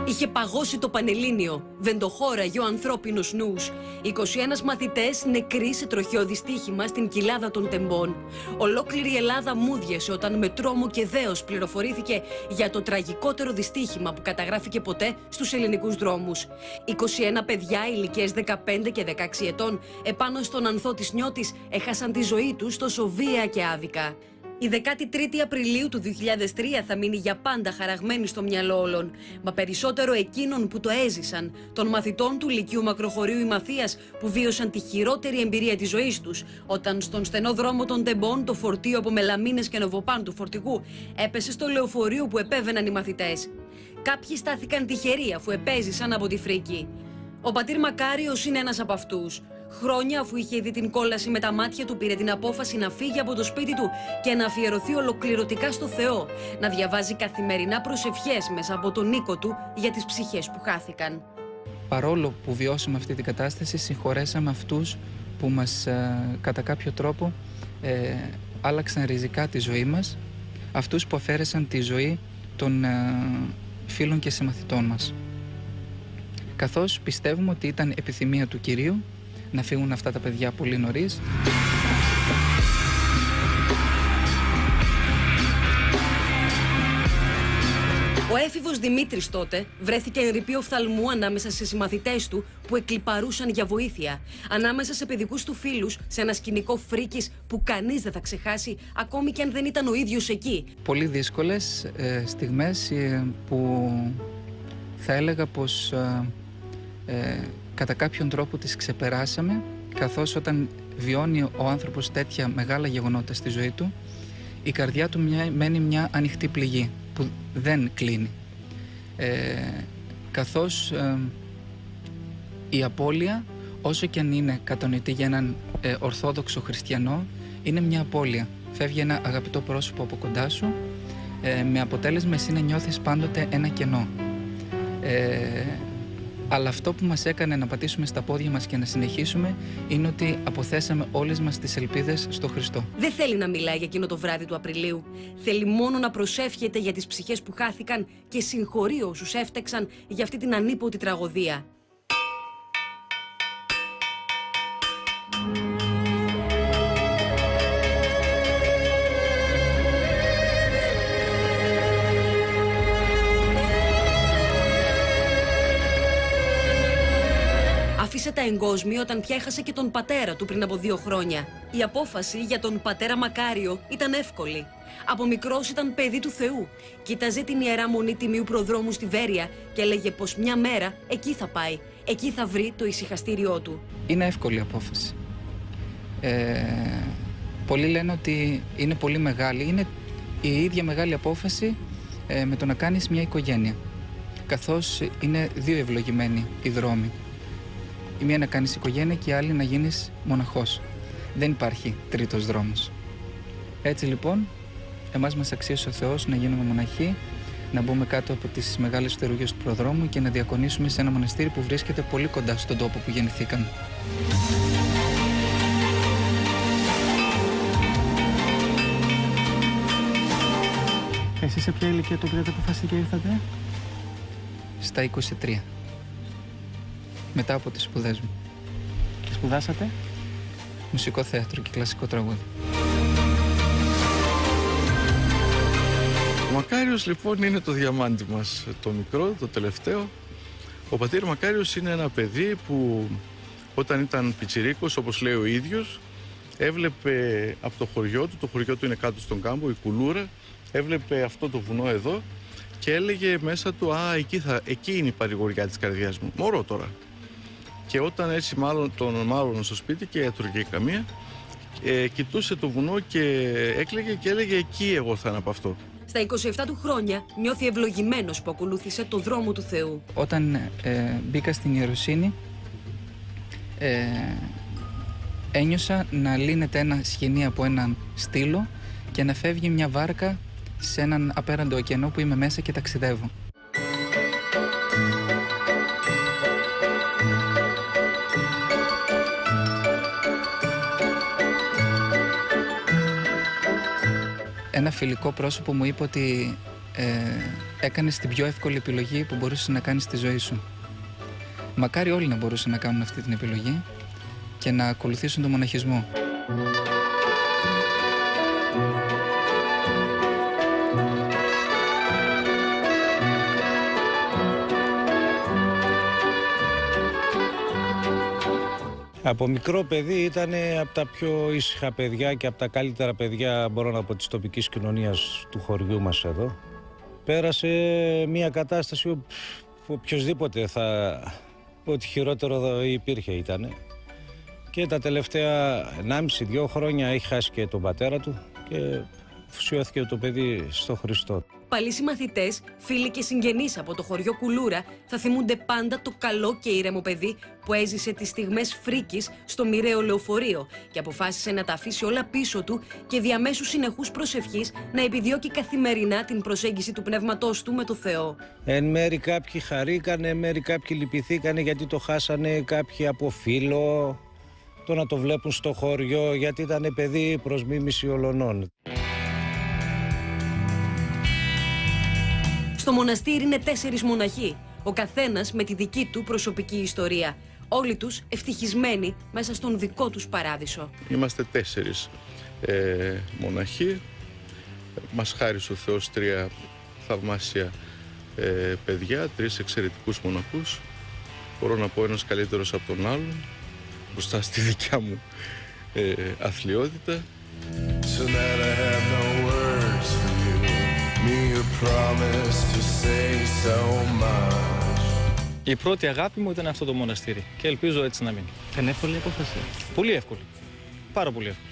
Είχε παγώσει το Πανελλήνιο, βεντοχώραγε ο ανθρώπινος νους. 21 μαθητές νεκροί σε τροχαίο δυστύχημα στην κοιλάδα των Τεμπών. Ολόκληρη η Ελλάδα μούδιασε όταν με τρόμο και δέος πληροφορήθηκε για το τραγικότερο δυστύχημα που καταγράφηκε ποτέ στους ελληνικούς δρόμους. 21 παιδιά ηλικίες 15 και 16 ετών επάνω στον ανθό της Νιώτης έχασαν τη ζωή τους τόσο βία και άδικα. Η 13η Απριλίου του 2003 θα μείνει για πάντα χαραγμένη στο μυαλό όλων, μα περισσότερο εκείνων που το έζησαν, των μαθητών του Λυκείου Μακροχωρίου Ημαθίας που βίωσαν τη χειρότερη εμπειρία της ζωής τους, όταν στον στενό δρόμο των Τεμπών το φορτίο από μελαμίνες και νοβοπάν του φορτηγού έπεσε στο λεωφορείο που επέβαιναν οι μαθητές. Κάποιοι στάθηκαν τυχεροί αφού επέζησαν από τη φρίκη. Ο πατήρ Μακάριος είναι ένας από αυτούς. Χρόνια αφού είχε δει την κόλαση με τα μάτια του, πήρε την απόφαση να φύγει από το σπίτι του και να αφιερωθεί ολοκληρωτικά στο Θεό, να διαβάζει καθημερινά προσευχές μέσα από τον οίκο του για τις ψυχές που χάθηκαν. Παρόλο που βιώσαμε αυτή την κατάσταση, συγχωρέσαμε αυτούς που μας κατά κάποιο τρόπο άλλαξαν ριζικά τη ζωή μας, αυτούς που αφαίρεσαν τη ζωή των φίλων και συμμαθητών μας. Καθώς πιστεύουμε ότι ήταν επιθυμία του Κυρίου να φύγουν αυτά τα παιδιά πολύ νωρίς. Ο έφηβος Δημήτρης τότε βρέθηκε εν ρηπείο οφθαλμού ανάμεσα σε συμμαθητές του που εκλιπαρούσαν για βοήθεια. Ανάμεσα σε παιδικούς του φίλους, σε ένα σκηνικό φρίκης που κανείς δεν θα ξεχάσει, ακόμη και αν δεν ήταν ο ίδιος εκεί. Πολύ δύσκολες στιγμές που θα έλεγα πως κατά κάποιον τρόπο τις ξεπεράσαμε, καθώς όταν βιώνει ο άνθρωπος τέτοια μεγάλα γεγονότα στη ζωή του, η καρδιά του μένει μια ανοιχτή πληγή που δεν κλείνει. Καθώς η απώλεια, όσο και αν είναι κατανοητή για έναν ορθόδοξο χριστιανό, είναι μια απώλεια. Φεύγει ένα αγαπητό πρόσωπο από κοντά σου, με αποτέλεσμα εσύ να νιώθεις πάντοτε ένα κενό. Αλλά αυτό που μας έκανε να πατήσουμε στα πόδια μας και να συνεχίσουμε είναι ότι αποθέσαμε όλες μας τις ελπίδες στο Χριστό. Δεν θέλει να μιλάει για εκείνο το βράδυ του Απριλίου. Θέλει μόνο να προσεύχεται για τις ψυχές που χάθηκαν και συγχωρεί όσους έφτεξαν για αυτή την ανίποτη τραγωδία. Άφησε τα εγκόσμια όταν πια έχασε και τον πατέρα του πριν από 2 χρόνια. Η απόφαση για τον πατέρα Μακάριο ήταν εύκολη. Από μικρός ήταν παιδί του Θεού. Κοίταζε την Ιερά Μονή Τιμίου Προδρόμου στη Βέρεια και έλεγε πως μια μέρα εκεί θα πάει. Εκεί θα βρει το ησυχαστήριό του. Είναι εύκολη απόφαση. Πολλοί λένε ότι είναι πολύ μεγάλη. Είναι η ίδια μεγάλη απόφαση με το να κάνεις μια οικογένεια. Καθώς είναι 2 ευλογημένοι οι δρόμοι. Η μία να κάνεις οικογένεια και η άλλη να γίνεις μοναχός. Δεν υπάρχει τρίτος δρόμος. Έτσι λοιπόν, εμάς μας αξίωσε ο Θεός να γίνουμε μοναχοί, να μπούμε κάτω από τις μεγάλες φτερούγες του προδρόμου και να διακονήσουμε σε ένα μοναστήρι που βρίσκεται πολύ κοντά στον τόπο που γεννηθήκαν. Εσείς σε ποια ηλικία το πήρατε αποφάση και ήρθατε? Στα 23. Μετά από τις σπουδές μου. Και σπουδάσατε? Μουσικό θέατρο και κλασικό τραγούδι. Ο Μακάριος λοιπόν είναι το διαμάντι μας, το μικρό, το τελευταίο. Ο πατήρ Μακάριος είναι ένα παιδί που όταν ήταν πιτσιρίκος, όπως λέει ο ίδιος, έβλεπε από το χωριό του είναι κάτω στον κάμπο, η Κουλούρα, έβλεπε αυτό το βουνό εδώ και έλεγε μέσα του εκεί είναι η παρηγοριά της καρδιάς μου, μωρό τώρα. Και όταν έτσι τον μάλλον στο σπίτι και έτρωγε καμία, κοιτούσε το βουνό και έκλαιγε και έλεγε εκεί εγώ θα είναι από αυτό. Στα 27 του χρόνια νιώθει ευλογημένος που ακολούθησε το δρόμο του Θεού. Όταν μπήκα στην ιεροσύνη, ένιωσα να λύνεται ένα σχοινί από έναν στήλο και να φεύγει μια βάρκα σε έναν απέραντο ωκεανό που είμαι μέσα και ταξιδεύω. Ένα φιλικό πρόσωπο μου είπε ότι έκανες την πιο εύκολη επιλογή που μπορούσες να κάνεις στη ζωή σου. Μακάρι όλοι να μπορούσαν να κάνουν αυτή την επιλογή και να ακολουθήσουν τον μοναχισμό. Από μικρό παιδί ήταν από τα πιο ήσυχα παιδιά και από τα καλύτερα παιδιά, μπορώ να πω, της τοπικής κοινωνίας του χωριού μας εδώ. Πέρασε μια κατάσταση που οποιοσδήποτε ό,τι χειρότερο υπήρχε ήταν. Και τα τελευταία 1,5-2 χρόνια έχει χάσει και τον πατέρα του και αφοσιώθηκε το παιδί στο Χριστό. Παλιοί συμμαθητές, φίλοι και συγγενείς από το χωριό Κουλούρα θα θυμούνται πάντα το καλό και ήρεμο παιδί που έζησε τις στιγμές φρίκης στο μοιραίο λεωφορείο και αποφάσισε να τα αφήσει όλα πίσω του και διαμέσου συνεχούς προσευχής να επιδιώκει καθημερινά την προσέγγιση του πνεύματός του με το Θεό. Εν μέρει κάποιοι χαρήκανε, εν μέρει κάποιοι λυπηθήκανε γιατί το χάσανε κάποιοι από φίλο, το να το βλέπουν στο χωριό γιατί ήταν παιδί προς μίμηση ολονών. Στο μοναστήρι είναι 4 μοναχοί, ο καθένας με τη δική του προσωπική ιστορία. Όλοι τους ευτυχισμένοι μέσα στον δικό τους παράδεισο. Είμαστε 4 μοναχοί. Μας χάρισε ο Θεός 3 θαυμάσια παιδιά, 3 εξαιρετικούς μοναχούς. Μπορώ να πω ένας καλύτερος από τον άλλον, μπροστά στη δικιά μου αθλιότητα. Η πρώτη αγάπη μου ήταν αυτό το μοναστήρι και ελπίζω έτσι να μείνει. Ήταν εύκολη η απόφαση? Πολύ εύκολη. Πάρα πολύ εύκολη.